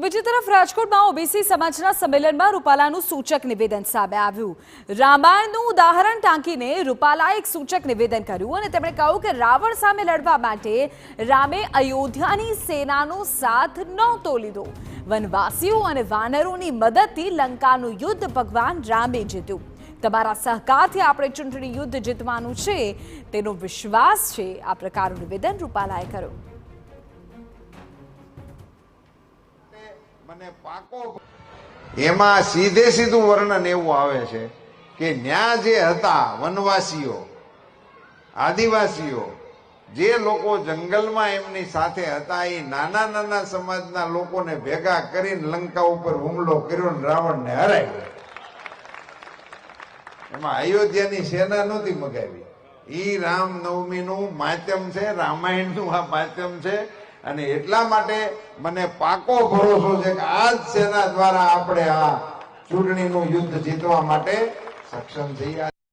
બીજી તરફ રાજકોટમાં ઓબીસી સમાજના સંમેલનમાં રૂપાલાનું સૂચક નિવેદન સામે આવ્યું। રામાયણનું ઉદાહરણ ટાંકીને રૂપાલાએ એક સૂચક નિવેદન કર્યું અને તેમણે કહ્યું કે રાવણ સામે લડવા માટે રામે અયોધ્યાની સેનાનો સાથ નહોતો લીધો। વનવાસીઓ અને વાનરોની મદદથી લંકાનું યુદ્ધ ભગવાન રામે જીત્યું। તમારા સહકારથી આપણે ચૂંટણી યુદ્ધ જીતવાનું છે તેનો વિશ્વાસ છે। આ પ્રકારનું નિવેદન રૂપાલાએ કર્યું। મને પાકો એમાં સીધે સીધું વર્ણન એવું આવે છે કે ન્યા જે હતા વનવાસીઓ આદિવાસીઓ જે લોકો જંગલમાં એમની સાથે હતા એ નાના નાના સમાજના લોકોને ભેગા કરીને લંકા ઉપર હુમલો કર્યો ને રાવણને હરાવ્યો। એમાં અયોધ્યાની સેના નહોતી મગાવી। ઈ રામનવમીનું માધ્યમ છે, રામાયણનું આ માધ્યમ છે અને એટલા માટે મને પાકો ભરોસો છે કે આ જ સેના દ્વારા આપણે આ ચૂંટણીનું યુદ્ધ જીતવા માટે સક્ષમ છીએ।